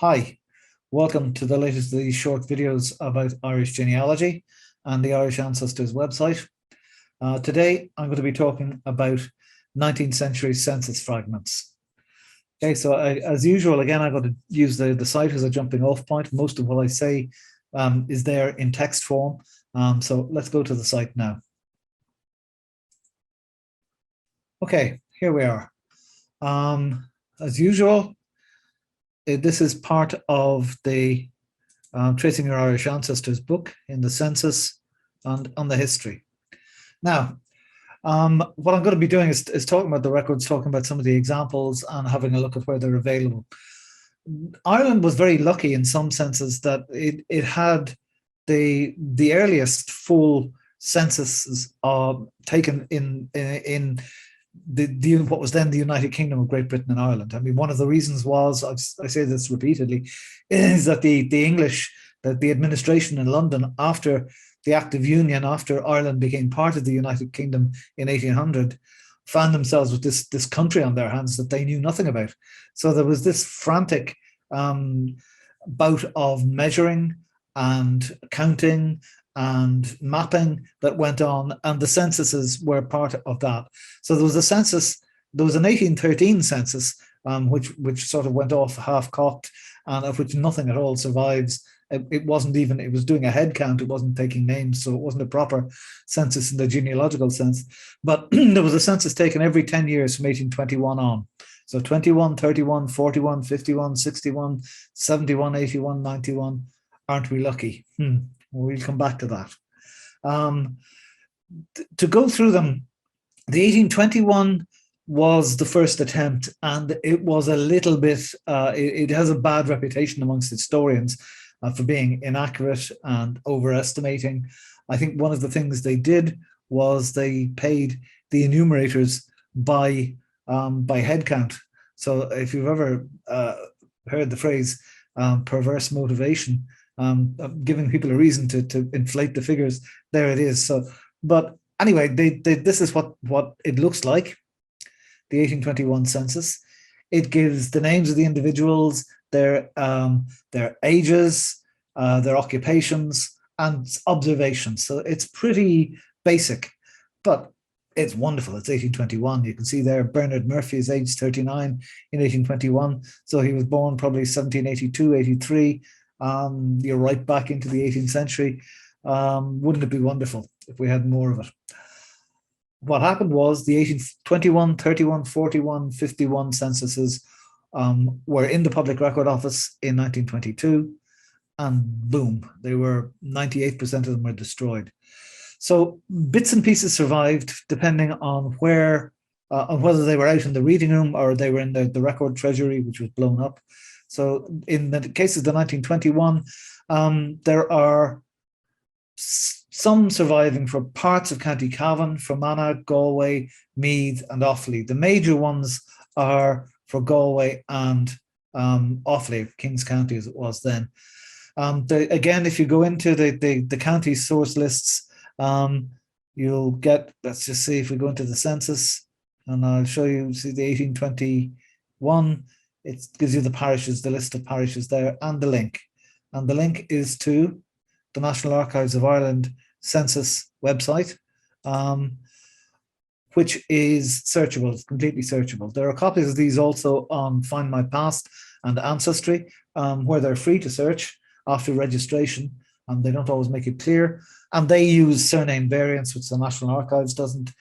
Hi, welcome to the latest of these short videos about Irish genealogy and the Irish Ancestors website. Today, I'm going to be talking about 19th century census fragments. Okay, so as usual, again, I'm going to use the site as a jumping off point. Most of what I say is there in text form. So let's go to the site now. Okay, here we are. As usual, this is part of the Tracing Your Irish Ancestors book in the census and on the history. Now, what I'm going to be doing is talking about the records, talking about some of the examples and having a look at where they're available. Ireland was very lucky in some senses that it had the earliest full censuses taken in what was then the United Kingdom of Great Britain and Ireland. I mean, one of the reasons was, I say this repeatedly, is that the English, that the administration in London after the Act of Union, after Ireland became part of the United Kingdom in 1800, found themselves with this country on their hands that they knew nothing about. So there was this frantic bout of measuring and counting and mapping that went on, and the censuses were part of that. So there was a census, there was an 1813 census, which sort of went off half-cocked, and of which nothing at all survives. It wasn't even, it was doing a head count, it wasn't taking names, so it wasn't a proper census in the genealogical sense. But there was a census taken every 10 years from 1821 on. So 21, 31, 41, 51, 61, 71, 81, 91. Aren't we lucky? We'll come back to that. To go through them, the 1821 was the first attempt, and it was a little bit, it has a bad reputation amongst historians for being inaccurate and overestimating. I think one of the things they did was they paid the enumerators by head count. So if you've ever heard the phrase perverse motivation, giving people a reason to inflate the figures, there it is. So, but anyway, this is what it looks like, the 1821 census. It gives the names of the individuals, their ages, their occupations, and observations. So it's pretty basic, but it's wonderful. It's 1821. You can see there Bernard Murphy is aged 39 in 1821. So he was born probably 1782, 83. You're right back into the 18th century. Wouldn't it be wonderful if we had more of it? What happened was the 1821, 31, 41, 51 censuses were in the Public Record Office in 1922, and boom, they were 98% of them were destroyed. So bits and pieces survived depending on where, on whether they were out in the reading room or they were in the record treasury, which was blown up. So in the case of the 1921, there are some surviving for parts of County Cavan, Fermanagh, Galway, Meath and Offaly. The major ones are for Galway and Offaly, Kings County as it was then. Again, if you go into the county source lists, you'll get, let's just see if we go into the census, and I'll show you, see the 1821, it gives you the parishes, the list of parishes there, and the link. And the link is to the National Archives of Ireland census website, which is searchable, it's completely searchable. There are copies of these also on Find My Past and Ancestry, where they're free to search after registration, and they don't always make it clear. And they use surname variants, which the National Archives doesn't.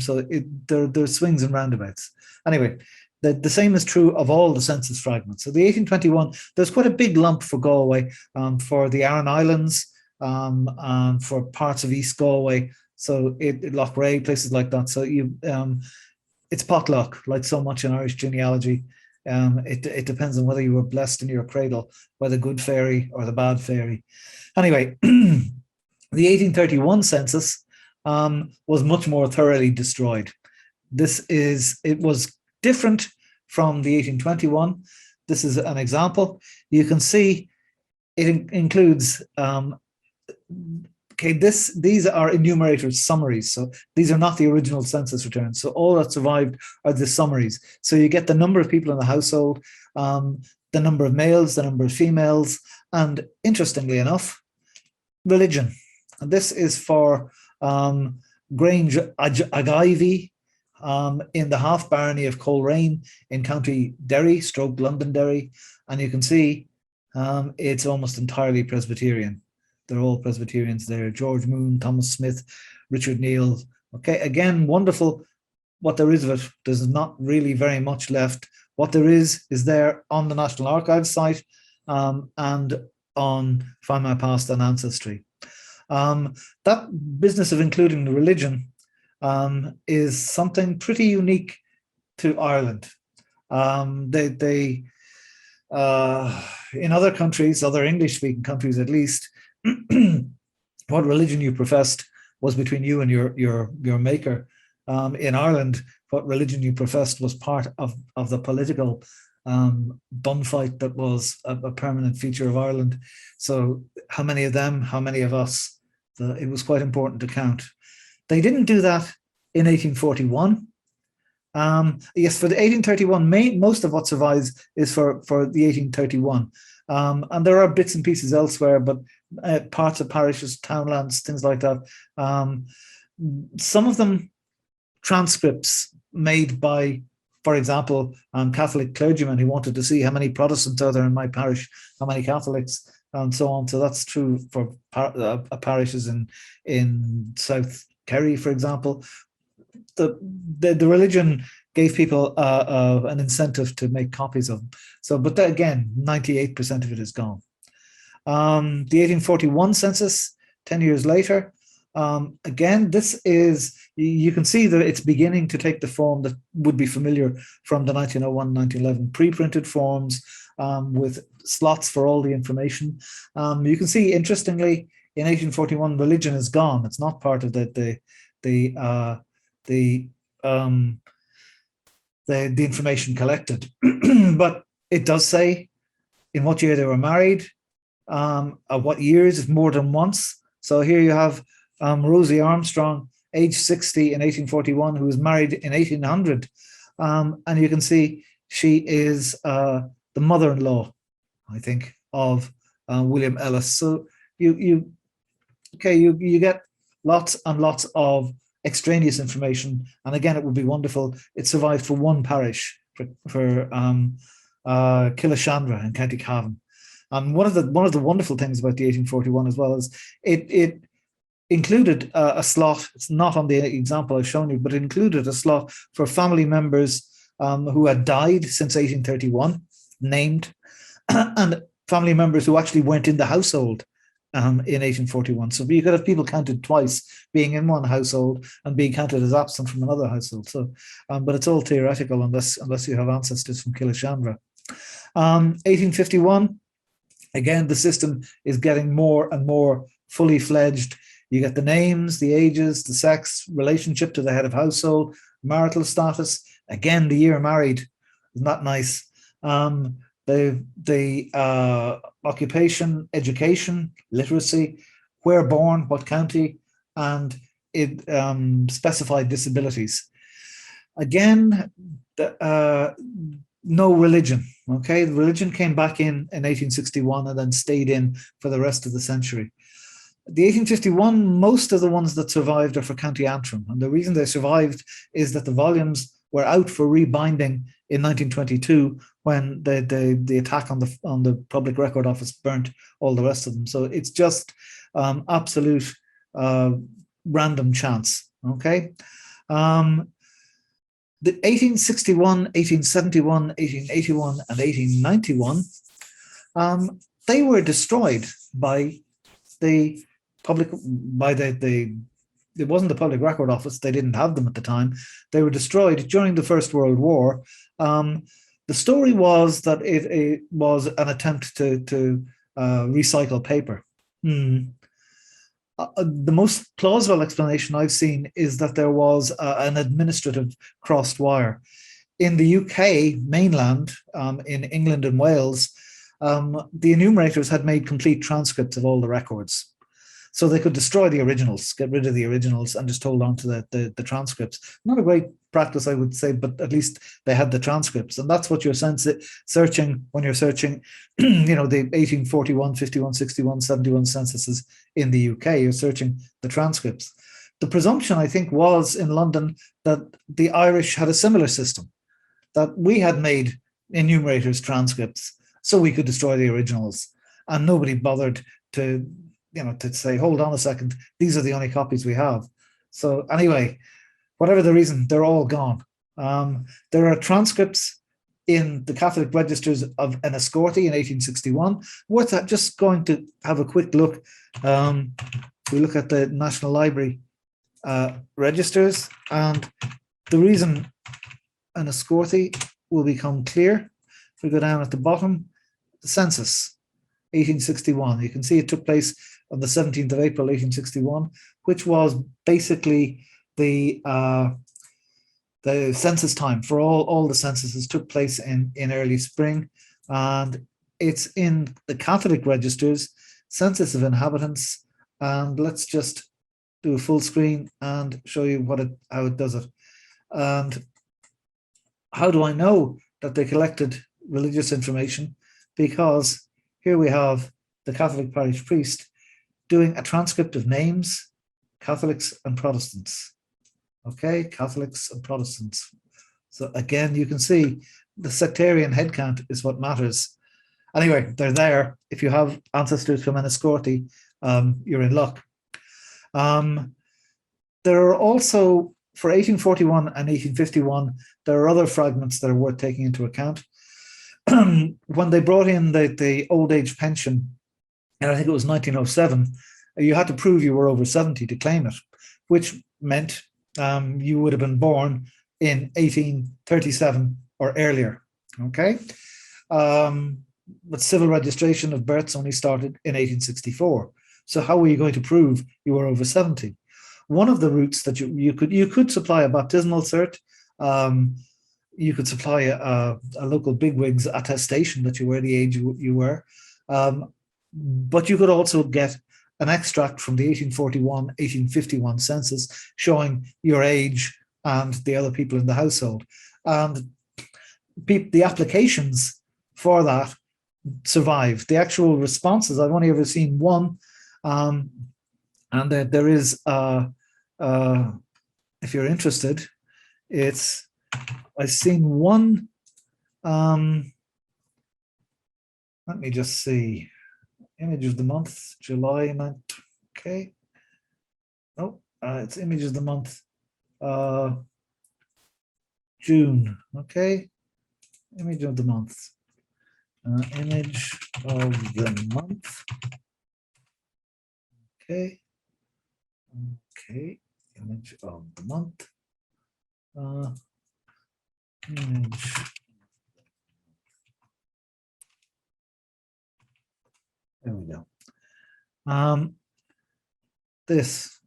So there's swings and roundabouts. Anyway, the same is true of all the census fragments. So the 1821, there's quite a big lump for Galway, for the Aran Islands, and for parts of East Galway. So Loughrea, places like that. So it's potluck, like so much in Irish genealogy. It depends on whether you were blessed in your cradle by the good fairy or the bad fairy. Anyway, the 1831 census was much more thoroughly destroyed. It was different from the 1821. This is an example. You can see it includes, these are enumerators' summaries. So these are not the original census returns. So all that survived are the summaries. So you get the number of people in the household, the number of males, the number of females, and interestingly enough, religion. And this is for Grange Agivy in the half barony of Coleraine in County Derry, stroke Londonderry. And you can see it's almost entirely Presbyterian. They're all Presbyterians there. George Moon, Thomas Smith, Richard Neal. Okay, again, wonderful. What there is of it, there's not really very much left. What there is there on the National Archives site and on Find My Past and Ancestry. That business of including the religion is something pretty unique to Ireland. In other countries, other English-speaking countries at least, what religion you professed was between you and your maker. In Ireland, what religion you professed was part of the political bunfight that was a permanent feature of Ireland. So how many of them, how many of us, it was quite important to count. They didn't do that in 1841. Yes, for the 1831, most of what survives is for the 1831. And there are bits and pieces elsewhere, but parts of parishes, townlands, things like that. Some of them transcripts made by, for example, Catholic clergymen who wanted to see how many Protestants are there in my parish, how many Catholics, and so on. So that's true for parishes in South Kerry, for example. The religion gave people an incentive to make copies of them. So, but again, 98% of it is gone. The 1841 census, 10 years later, again, this is, you can see that it's beginning to take the form that would be familiar from the 1901-1911 pre-printed forms with slots for all the information. You can see, interestingly, in 1841, religion is gone. It's not part of the information collected, but it does say in what year they were married, at what years, more than once. So here you have Rosie Armstrong, age 60 in 1841, who was married in 1800. And you can see she is the mother-in-law, I think, of William Ellis. So you get lots and lots of extraneous information. And again, it would be wonderful. It survived for one parish, for Killashandra in County Cavan. And one of the wonderful things about the 1841 as well is it included a slot. It's not on the example I've shown you, but it included a slot for family members who had died since 1831, named, and family members who actually weren't in the household in 1841. So you could have people counted twice, being in one household and being counted as absent from another household. So, but it's all theoretical unless you have ancestors from Killashandra. 1851, again, the system is getting more and more fully fledged. You get the names, the ages, the sex, relationship to the head of household, marital status. Again, the year married. Isn't that nice? The occupation, education, literacy, where born, what county, and it specified disabilities. Again, no religion. Okay, the religion came back in 1861 and then stayed in for the rest of the century. The 1851, most of the ones that survived are for County Antrim, and the reason they survived is that the volumes were out for rebinding in 1922 when the attack on the Public Record Office burnt all the rest of them. So it's just absolute random chance. Okay. The 1861, 1871, 1881, and 1891, they were destroyed by the public, it wasn't the Public Record Office, they didn't have them at the time. They were destroyed during the First World War. The story was that it was an attempt to recycle paper. The most plausible explanation I've seen is that there was an administrative crossed wire. In the UK mainland, in England and Wales, the enumerators had made complete transcripts of all the records. So they could destroy the originals, get rid of the originals, and just hold on to the transcripts. Not a great practice, I would say, but at least they had the transcripts. And that's what you're searching when you're searching, you know, the 1841, 51, 61, 71 censuses in the UK. You're searching the transcripts. The presumption, I think, was in London that the Irish had a similar system, that we had made enumerators transcripts so we could destroy the originals. And nobody bothered to, you know, to say, hold on a second, these are the only copies we have. So anyway, whatever the reason, they're all gone. There are transcripts in the Catholic registers of Enniscorthy in 1861. Worth just going to have a quick look. We look at the National Library registers, and the reason Enniscorthy will become clear if we go down at the bottom. The census, 1861. You can see it took place on the 17th of April, 1861, which was basically the census time for all the censuses. Took place in early spring, and it's in the Catholic registers, census of inhabitants. And let's just do a full screen and show you how it does it. And how do I know that they collected religious information? Because here we have the Catholic parish priest doing a transcript of names, Catholics and Protestants. Okay, Catholics and Protestants. So again, you can see the sectarian headcount is what matters. Anyway, they're there. If you have ancestors from Enniscorthy, you're in luck. There are also, for 1841 and 1851, there are other fragments that are worth taking into account. When they brought in the old age pension, and I think it was 1907, you had to prove you were over 70 to claim it, which meant you would have been born in 1837 or earlier. Okay, but civil registration of births only started in 1864. So how were you going to prove you were over 70? One of the routes that you could supply a baptismal cert. You could supply a local bigwig's attestation that you were the age you were, but you could also get an extract from the 1841, 1851 census showing your age and the other people in the household. And the applications for that survived. The actual responses, I've only ever seen one, and there is, if you're interested, I've seen one, let me just see, image of the month, July month, okay. Oh, it's image of the month, June, okay. Image of the month, image of the month, okay. Okay, image of the month, image. There we go. This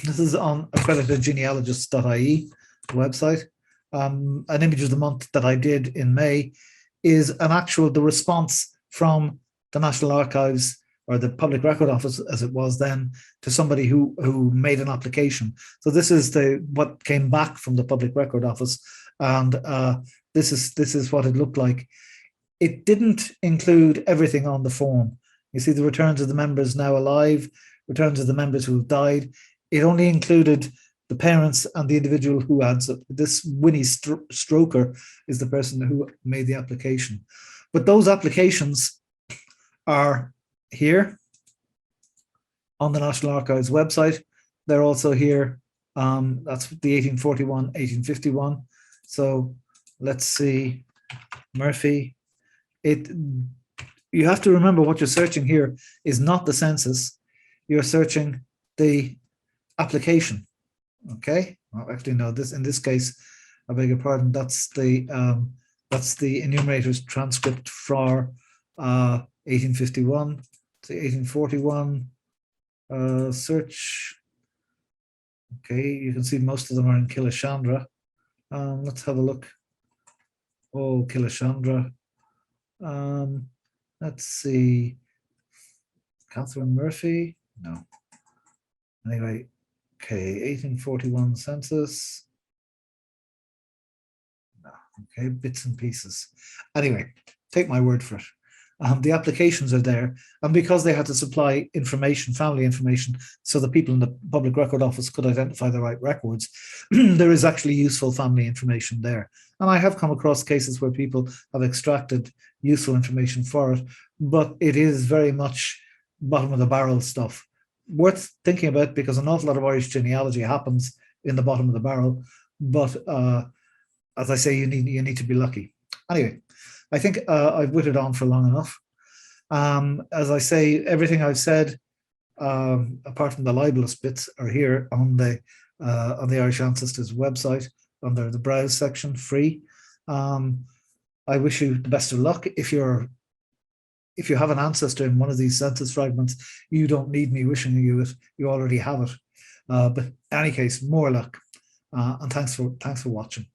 is on accreditedgenealogist.ie website. An image of the month that I did in May is the response from the National Archives, or the Public Record Office as it was then, to somebody who made an application. So this is what came back from the Public Record Office, and this is what it looked like. It didn't include everything on the form. You see the returns of the members now alive, returns of the members who have died. It only included the parents and the individual who had. So this Winnie Stroker is the person who made the application. But those applications are here on the National Archives website. They're also here. That's the 1841, 1851. So let's see, Murphy. You have to remember what you're searching here is not the census. You're searching the application. Okay. Well, actually, no. In this case, I beg your pardon. That's the enumerator's transcript for 1851 to 1841. Search. Okay, you can see most of them are in Kilishandra. Let's have a look. Oh, Kilishandra. Let's see. Catherine Murphy. No. Anyway, okay, 1841 census. No. Okay, bits and pieces. Anyway, take my word for it. The applications are there, and because they had to supply information, family information, so the people in the public record office could identify the right records, there is actually useful family information there. And I have come across cases where people have extracted useful information for it, but it is very much bottom of the barrel stuff. Worth thinking about, because an awful lot of Irish genealogy happens in the bottom of the barrel, but as I say, you need to be lucky. Anyway, I think I've whittled on for long enough. As I say, everything I've said, apart from the libelous bits, are here on the Irish Ancestors website under the browse section, free. I wish you the best of luck. If you have an ancestor in one of these census fragments, you don't need me wishing you it. You already have it. But in any case, more luck. And thanks for watching.